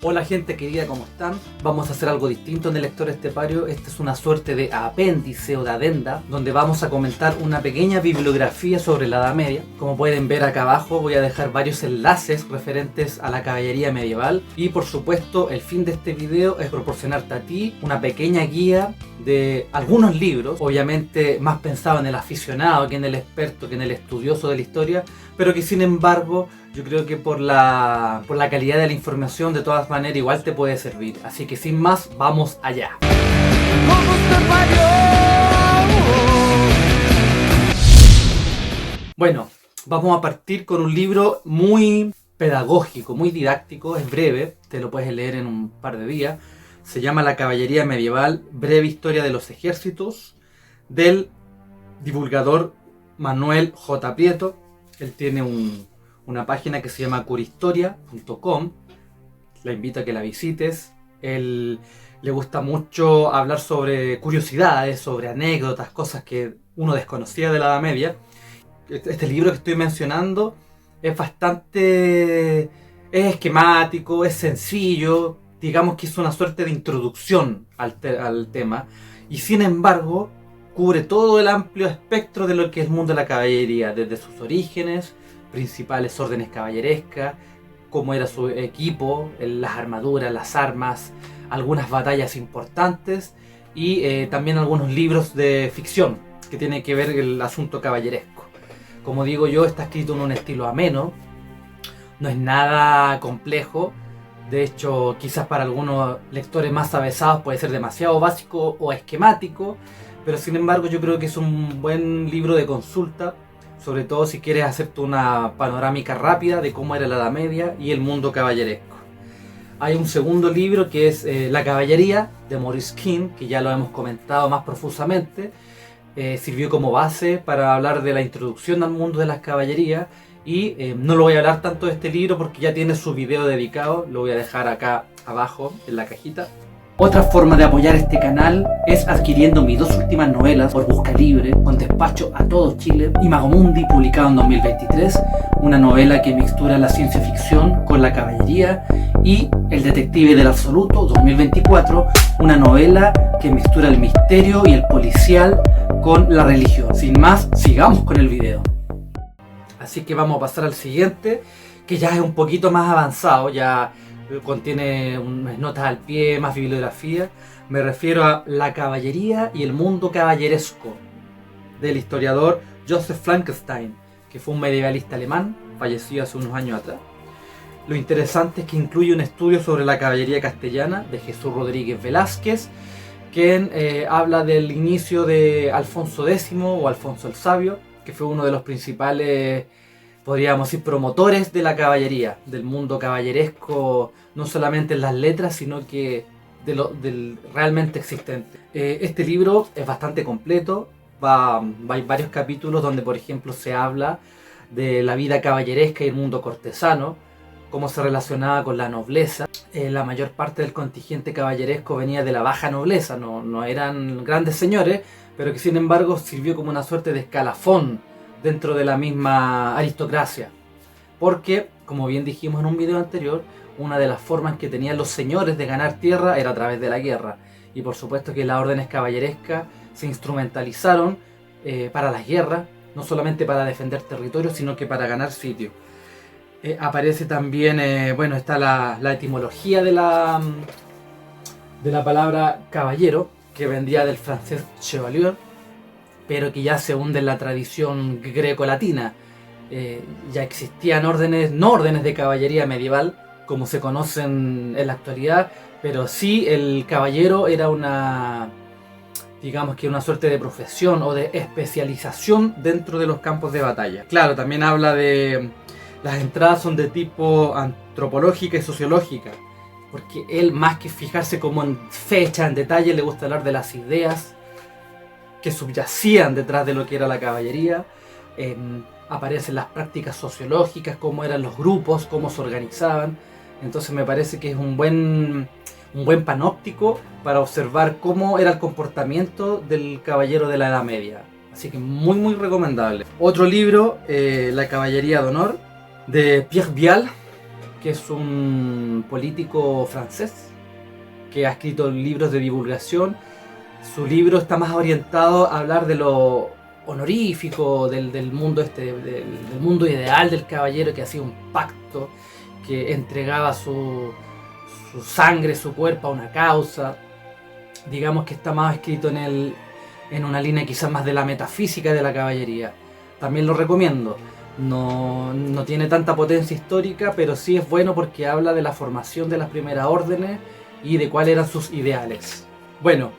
Hola gente querida, ¿cómo están? Vamos a hacer algo distinto en el Lector Estepario. Esta es una suerte de apéndice o de adenda, donde vamos a comentar una pequeña bibliografía sobre la Edad Media. Como pueden ver acá abajo voy a dejar varios enlaces referentes a la caballería medieval. Y por supuesto el fin de este video es proporcionarte a ti una pequeña guía de algunos libros, obviamente más pensado en el aficionado que en el experto, que en el estudioso de la historia, pero que sin embargo yo creo que por la calidad de la información de todas maneras igual te puede servir. Así que sin más, vamos allá. Bueno, vamos a partir con un libro muy pedagógico, muy didáctico, es breve, te lo puedes leer en un par de días. Se llama La Caballería Medieval, breve historia de los ejércitos, del divulgador Manuel J. Prieto. Él tiene una página que se llama curihistoria.com. La invito a que la visites. Él le gusta mucho hablar sobre curiosidades, sobre anécdotas, cosas que uno desconocía de la Edad Media. Este libro que estoy mencionando es bastante... es esquemático, es sencillo. Digamos que es una suerte de introducción al tema. Y sin embargo, cubre todo el amplio espectro de lo que es el mundo de la caballería, desde sus orígenes, principales órdenes caballerescas, cómo era su equipo, las armaduras, las armas, algunas batallas importantes y también algunos libros de ficción que tienen que ver el asunto caballeresco. Como digo yo, está escrito en un estilo ameno, no es nada complejo. De hecho, quizás para algunos lectores más avesados puede ser demasiado básico o esquemático, pero sin embargo yo creo que es un buen libro de consulta, sobre todo si quieres hacerte una panorámica rápida de cómo era la Edad Media y el mundo caballeresco. Hay un segundo libro que es La Caballería, de Maurice King, que ya lo hemos comentado más profusamente. Sirvió como base para hablar de la introducción al mundo de las caballerías. Y no lo voy a hablar tanto de este libro porque ya tiene su video dedicado, lo voy a dejar acá abajo en la cajita. Otra forma de apoyar este canal es adquiriendo mis dos últimas novelas por Busca Libre, con despacho a todo Chile, y Magomundi, publicado en 2023, una novela que mixtura la ciencia ficción con la caballería, y El Detective del Absoluto, 2024, una novela que mixtura el misterio y el policial con la religión. Sin más, sigamos con el video. Así que vamos a pasar al siguiente, que ya es un poquito más avanzado, ya contiene unas notas al pie, más bibliografía. Me refiero a La Caballería y el Mundo Caballeresco, del historiador Joseph Frankenstein, que fue un medievalista alemán, fallecido hace unos años atrás. Lo interesante es que incluye un estudio sobre la caballería castellana de Jesús Rodríguez Velázquez, quien habla del inicio de Alfonso X o Alfonso el Sabio, que fue uno de los principales, podríamos decir, promotores de la caballería, del mundo caballeresco, no solamente en las letras, sino que del realmente existente. Este libro es bastante completo, hay varios capítulos donde, por ejemplo, se habla de la vida caballeresca y el mundo cortesano, cómo se relacionaba con la nobleza. La mayor parte del contingente caballeresco venía de la baja nobleza, no eran grandes señores, pero que sin embargo sirvió como una suerte de escalafón dentro de la misma aristocracia. Porque, como bien dijimos en un video anterior, una de las formas que tenían los señores de ganar tierra era a través de la guerra. Y por supuesto que las órdenes caballerescas se instrumentalizaron para las guerras, no solamente para defender territorios, sino que para ganar sitios. Aparece también, está la etimología de la palabra caballero, que vendría del francés chevalier, pero que ya se hunde en la tradición greco-latina. Ya existían órdenes, no órdenes de caballería medieval, como se conocen en la actualidad, pero sí el caballero era digamos que una suerte de profesión o de especialización dentro de los campos de batalla. Claro, también habla de... las entradas son de tipo antropológica y sociológica, porque él, más que fijarse como en fecha, en detalle, le gusta hablar de las ideas que subyacían detrás de lo que era la caballería. Aparecen las prácticas sociológicas, cómo eran los grupos, cómo se organizaban. Entonces me parece que es un buen panóptico para observar cómo era el comportamiento del caballero de la Edad Media. Así que muy muy recomendable. Otro libro, La Caballería de Honor, de Pierre Vial, que es un político francés que ha escrito libros de divulgación. Su libro está más orientado a hablar de lo honorífico, del mundo del mundo ideal del caballero que hacía un pacto, que entregaba su sangre, su cuerpo a una causa. Digamos que está más escrito en una línea quizás más de la metafísica de la caballería. También lo recomiendo. No tiene tanta potencia histórica, pero sí es bueno porque habla de la formación de las primeras órdenes y de cuáles eran sus ideales. Bueno,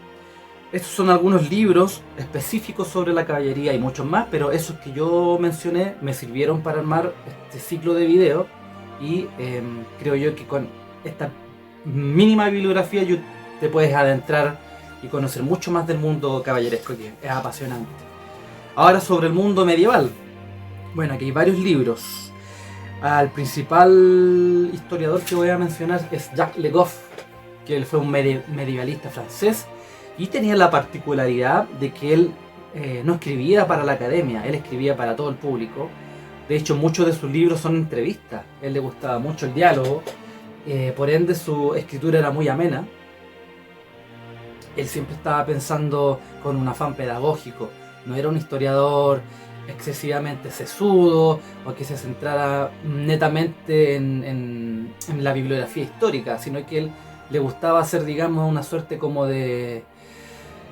estos son algunos libros específicos sobre la caballería y muchos más, pero esos que yo mencioné me sirvieron para armar este ciclo de videos y creo yo que con esta mínima bibliografía te puedes adentrar y conocer mucho más del mundo caballeresco, que es apasionante. Ahora sobre el mundo medieval. Bueno, aquí hay varios libros. Al principal historiador que voy a mencionar es Jacques Le Goff, que él fue un medievalista francés y tenía la particularidad de que él no escribía para la academia, él escribía para todo el público. De hecho, muchos de sus libros son entrevistas. A él le gustaba mucho el diálogo, por ende su escritura era muy amena. Él siempre estaba pensando con un afán pedagógico, no era un historiador excesivamente sesudo o que se centrara netamente en la bibliografía histórica, sino que él le gustaba hacer, digamos, una suerte como de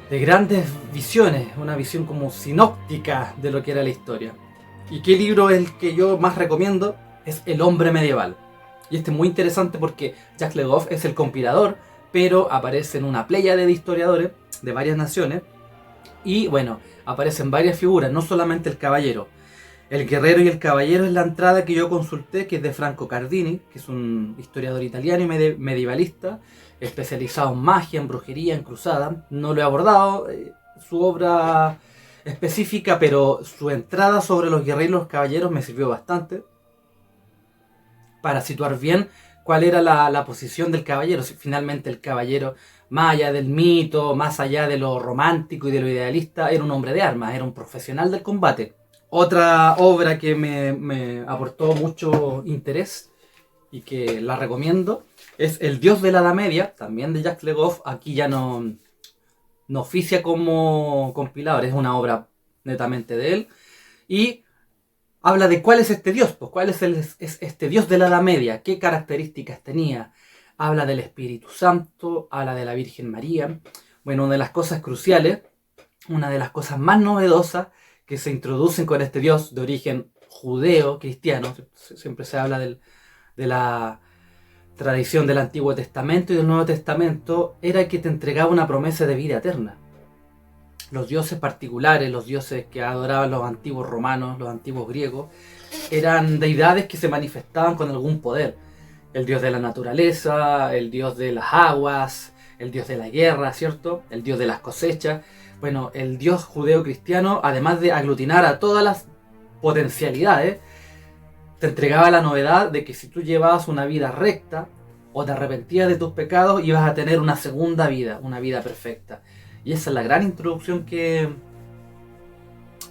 grandes visiones, una visión como sinóptica de lo que era la historia. ¿Y qué libro es el que yo más recomiendo? Es El hombre medieval. Y este es muy interesante porque Jacques Le Goff es el compilador, pero aparece en una pléyade de historiadores de varias naciones. Y bueno, aparecen varias figuras, no solamente el caballero. El guerrero y el caballero es la entrada que yo consulté, que es de Franco Cardini, que es un historiador italiano y medievalista, especializado en magia, en brujería, en cruzada. No lo he abordado, su obra específica, pero su entrada sobre los guerreros y los caballeros me sirvió bastante para situar bien cuál era la posición del caballero. Si finalmente el caballero, más allá del mito, más allá de lo romántico y de lo idealista, era un hombre de armas, era un profesional del combate. Otra obra que me aportó mucho interés y que la recomiendo es El Dios de la Edad Media, también de Jacques Le Goff. Aquí ya no oficia como compilador, es una obra netamente de él. Y habla de cuál es este Dios, pues cuál es este Dios de la Edad Media, qué características tenía. Habla del Espíritu Santo, habla de la Virgen María. Bueno, una de las cosas cruciales, una de las cosas más novedosas que se introducen con este Dios de origen judeo-cristiano, siempre se habla de la tradición del Antiguo Testamento y del Nuevo Testamento, era que te entregaba una promesa de vida eterna. Los dioses particulares, los dioses que adoraban los antiguos romanos, los antiguos griegos, eran deidades que se manifestaban con algún poder. El dios de la naturaleza, el dios de las aguas, el dios de la guerra, ¿cierto? El dios de las cosechas. Bueno, el dios judeo-cristiano, además de aglutinar a todas las potencialidades, te entregaba la novedad de que si tú llevabas una vida recta o te arrepentías de tus pecados, ibas a tener una segunda vida, una vida perfecta. Y esa es la gran introducción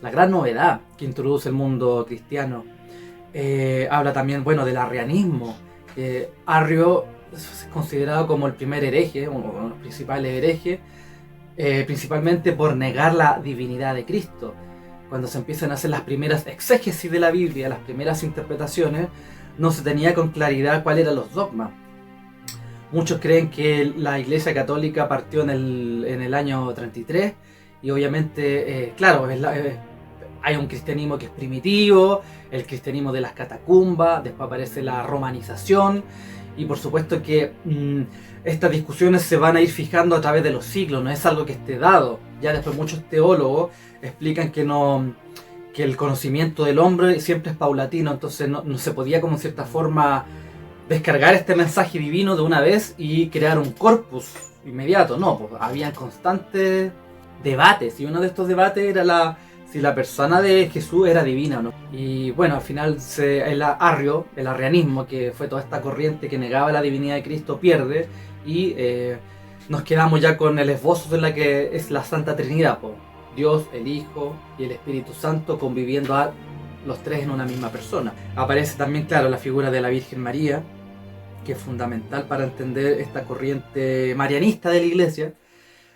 la gran novedad que introduce el mundo cristiano. Habla también, bueno, del arrianismo. Arrio es considerado como el primer hereje, uno de los principales herejes, principalmente por negar la divinidad de Cristo. Cuando se empiezan a hacer las primeras exégesis de la Biblia, las primeras interpretaciones, no se tenía con claridad cuáles eran los dogmas. Muchos creen que la Iglesia Católica partió en el año 33 y obviamente, claro, hay un cristianismo que es primitivo, el cristianismo de las catacumbas, después aparece la romanización y por supuesto que estas discusiones se van a ir fijando a través de los siglos, no es algo que esté dado. Ya después muchos teólogos explican que el conocimiento del hombre siempre es paulatino, entonces no se podía como en cierta forma descargar este mensaje divino de una vez y crear un corpus inmediato. No, pues habían constantes debates y uno de estos debates era si la persona de Jesús era divina o no. Y bueno, al final el arrianismo, que fue toda esta corriente que negaba la divinidad de Cristo, pierde y nos quedamos ya con el esbozo de la que es la Santa Trinidad, pues. Dios, el Hijo y el Espíritu Santo conviviendo los tres en una misma persona. Aparece también, claro, la figura de la Virgen María, que es fundamental para entender esta corriente marianista de la Iglesia.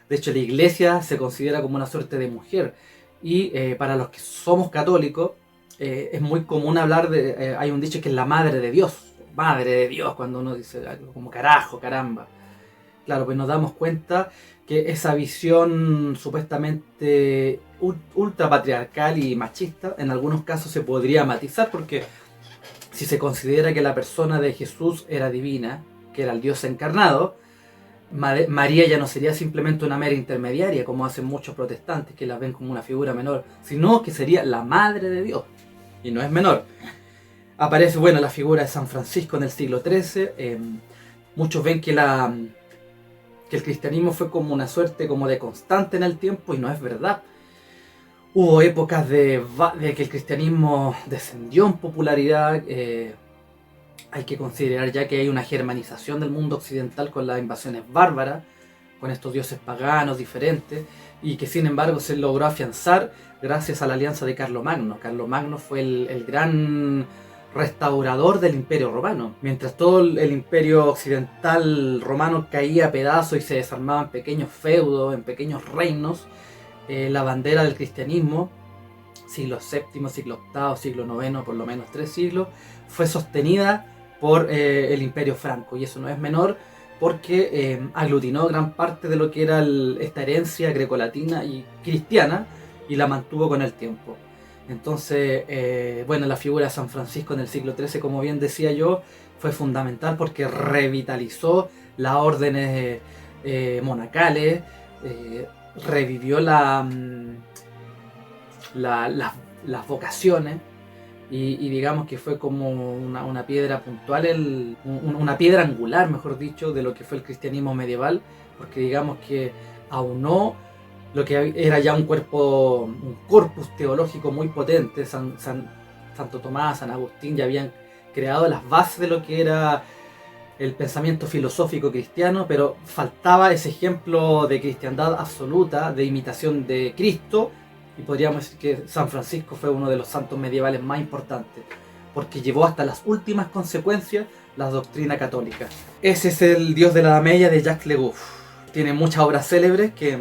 De hecho, la Iglesia se considera como una suerte de mujer, y para los que somos católicos es muy común hablar de, hay un dicho que es la madre de Dios, cuando uno dice algo como carajo, caramba. Claro, pues nos damos cuenta que esa visión supuestamente ultra patriarcal y machista en algunos casos se podría matizar, porque si se considera que la persona de Jesús era divina, que era el Dios encarnado, María ya no sería simplemente una mera intermediaria, como hacen muchos protestantes, que la ven como una figura menor, sino que sería la madre de Dios, y no es menor. Aparece, bueno, la figura de San Francisco en el siglo XIII. Muchos ven que el cristianismo fue como una suerte como de constante en el tiempo, y no es verdad. Hubo épocas de que el cristianismo descendió en popularidad. Hay que considerar ya que hay una germanización del mundo occidental con las invasiones bárbaras, con estos dioses paganos diferentes, y que sin embargo se logró afianzar gracias a la alianza de Carlomagno. Carlomagno fue el gran restaurador del Imperio Romano. Mientras todo el Imperio Occidental romano caía a pedazos y se desarmaba en pequeños feudos, en pequeños reinos, la bandera del cristianismo, siglo VII, siglo VIII, siglo IX, por lo menos 3 siglos, fue sostenida por el Imperio Franco, y eso no es menor porque aglutinó gran parte de lo que era esta herencia grecolatina y cristiana, y la mantuvo con el tiempo. Entonces, bueno, la figura de San Francisco en el siglo XIII, como bien decía yo, fue fundamental porque revitalizó las órdenes monacales, revivió las vocaciones, y digamos que fue como una piedra puntual, una piedra angular, mejor dicho, de lo que fue el cristianismo medieval, porque digamos que aunó lo que era ya un corpus teológico muy potente. Santo Tomás, San Agustín ya habían creado las bases de lo que era el pensamiento filosófico cristiano, pero faltaba ese ejemplo de cristiandad absoluta, de imitación de Cristo, y podríamos decir que San Francisco fue uno de los santos medievales más importantes, porque llevó hasta las últimas consecuencias la doctrina católica. Ese es el Dios de la Edad Media de Jacques Le Goff. Tiene muchas obras célebres que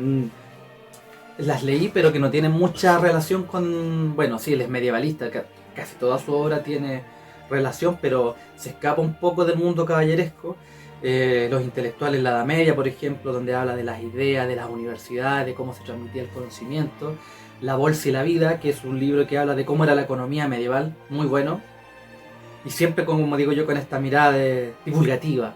las leí, pero que no tienen mucha relación con... Bueno, sí, él es medievalista, casi toda su obra tiene relación, pero se escapa un poco del mundo caballeresco. Los intelectuales en la Edad Media, por ejemplo, donde habla de las ideas, de las universidades, de cómo se transmitía el conocimiento. La Bolsa y la Vida, que es un libro que habla de cómo era la economía medieval, muy bueno. Y siempre, como digo yo, con esta mirada divulgativa,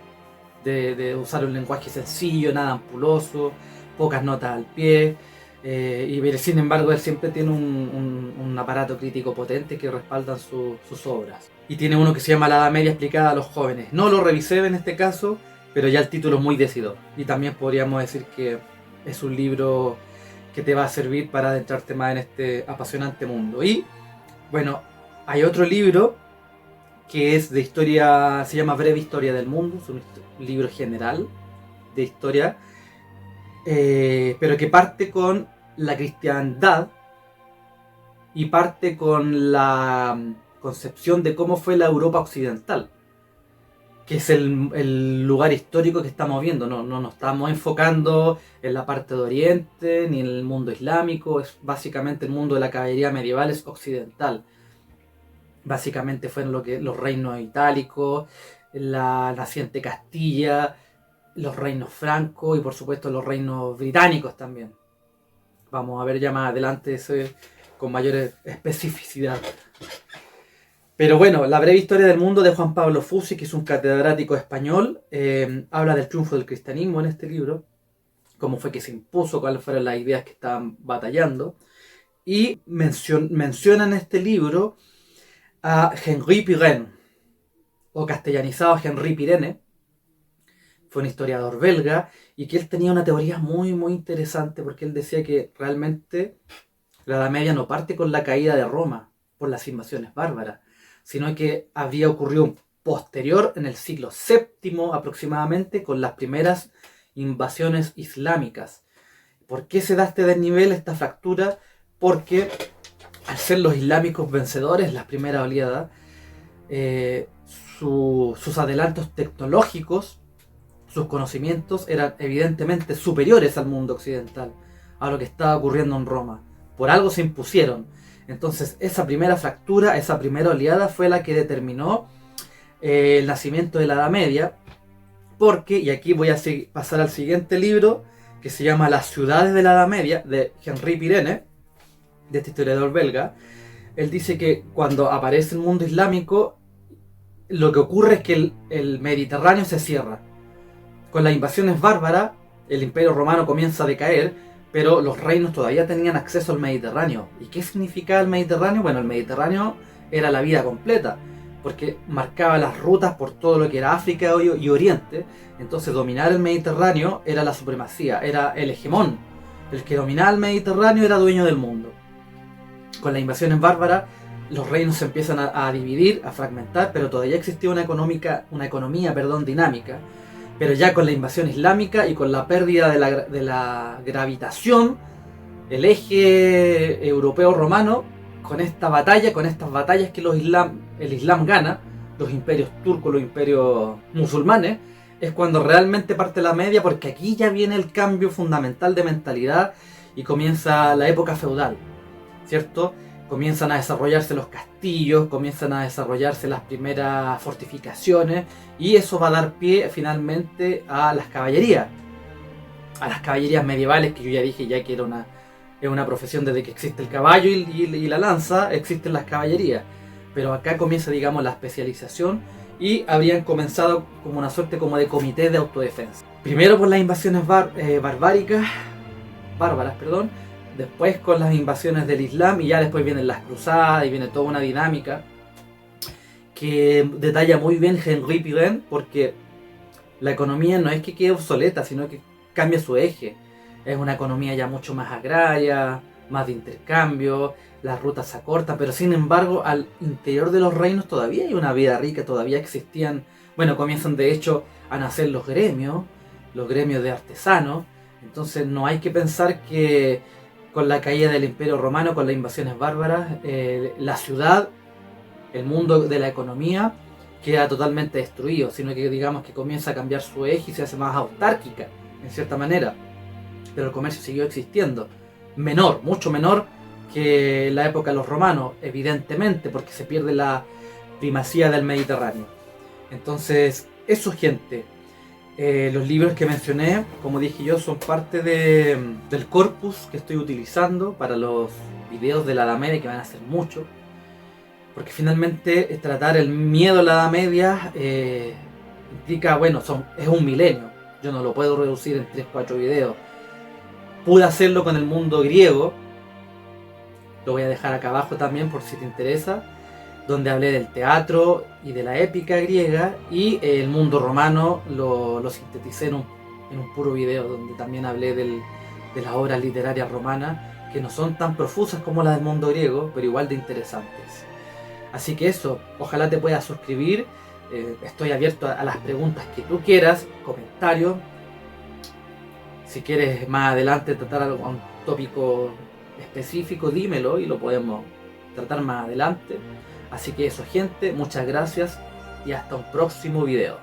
de usar un lenguaje sencillo, nada ampuloso, pocas notas al pie. Y sin embargo él siempre tiene un aparato crítico potente que respaldan sus obras. Y tiene uno que se llama La Edad Media explicada a los jóvenes. No lo revisé en este caso, pero ya el título es muy decidor. Y también podríamos decir que es un libro que te va a servir para adentrarte más en este apasionante mundo. Y bueno, hay otro libro que es de historia, se llama Breve Historia del Mundo, es un libro general de historia, pero que parte con la cristiandad y parte con la concepción de cómo fue la Europa occidental, que es el lugar histórico que estamos viendo. No nos estamos enfocando en la parte de Oriente ni en el mundo islámico, es básicamente el mundo de la caballería medieval es occidental. Básicamente fueron los reinos itálicos, la naciente Castilla, los reinos francos y por supuesto los reinos británicos también. Vamos a ver ya más adelante eso con mayor especificidad. Pero bueno, La Breve Historia del Mundo de Juan Pablo Fusi, que es un catedrático español, habla del triunfo del cristianismo en este libro, cómo fue que se impuso, cuáles fueron las ideas que estaban batallando, y menciona en este libro a Henri Pirenne, o castellanizado Henri Pirenne. Fue un historiador belga, y que él tenía una teoría muy muy interesante, porque él decía que realmente la Edad Media no parte con la caída de Roma por las invasiones bárbaras, sino que había ocurrido posterior en el siglo VII aproximadamente con las primeras invasiones islámicas. ¿Por qué se da este desnivel, esta fractura? Porque al ser los islámicos vencedores, las primeras oleadas, sus adelantos tecnológicos, sus conocimientos eran evidentemente superiores al mundo occidental, a lo que estaba ocurriendo en Roma. Por algo se impusieron. Entonces esa primera fractura, esa primera oleada fue la que determinó el nacimiento de la Edad Media, porque, y aquí voy a pasar al siguiente libro, que se llama Las ciudades de la Edad Media, de Henri Pirenne, de este historiador belga. Él dice que cuando aparece el mundo islámico, lo que ocurre es que el Mediterráneo se cierra. Con las invasiones bárbaras, el Imperio Romano comienza a decaer, pero los reinos todavía tenían acceso al Mediterráneo. ¿Y qué significaba el Mediterráneo? Bueno, el Mediterráneo era la vida completa, porque marcaba las rutas por todo lo que era África y Oriente. Entonces dominar el Mediterráneo era la supremacía, era el hegemón. El que dominaba el Mediterráneo era dueño del mundo. Con las invasiones bárbaras, los reinos se empiezan a dividir, a fragmentar, pero todavía existía una economía dinámica. Pero ya con la invasión islámica y con la pérdida de la gravitación, el eje europeo-romano, con estas batallas que el Islam gana, los imperios turcos, los imperios musulmanes, es cuando realmente parte la media, porque aquí ya viene el cambio fundamental de mentalidad y comienza la época feudal, ¿cierto? Comienzan a desarrollarse los castillos, comienzan a desarrollarse las primeras fortificaciones, y eso va a dar pie finalmente a las caballerías medievales, que yo ya dije ya que es una profesión desde que existe el caballo y la lanza, existen las caballerías. Pero acá comienza, digamos, la especialización, y habrían comenzado como una suerte como de comité de autodefensa. Primero por las invasiones bárbaras, después con las invasiones del Islam, y ya después vienen las cruzadas y viene toda una dinámica que detalla muy bien Henri Pirenne, porque la economía no es que quede obsoleta, sino que cambia su eje. Es una economía ya mucho más agraria, más de intercambio, las rutas se acortan, pero sin embargo al interior de los reinos todavía hay una vida rica, todavía existían, bueno, comienzan de hecho a nacer los gremios de artesanos. Entonces no hay que pensar que con la caída del Imperio Romano, con las invasiones bárbaras, la ciudad, el mundo de la economía queda totalmente destruido, sino que digamos que comienza a cambiar su eje y se hace más autárquica, en cierta manera. Pero el comercio siguió existiendo, mucho menor que la época de los romanos, evidentemente, porque se pierde la primacía del Mediterráneo. Entonces, eso, gente. Los libros que mencioné, como dije yo, son parte del corpus que estoy utilizando para los videos de la Edad Media, que van a ser muchos, porque finalmente tratar el miedo a la Edad Media implica, bueno, es un milenio. Yo no lo puedo reducir en 3-4 videos. Pude hacerlo con el mundo griego, lo voy a dejar acá abajo también por si te interesa, donde hablé del teatro y de la épica griega, y el mundo romano lo sinteticé en un puro video, donde también hablé de las obras literarias romanas, que no son tan profusas como las del mundo griego, pero igual de interesantes. Así que eso, ojalá te puedas suscribir, estoy abierto a las preguntas que tú quieras, comentarios. Si quieres más adelante tratar algún tópico específico, dímelo y lo podemos tratar más adelante. Así que eso, gente, muchas gracias y hasta un próximo video.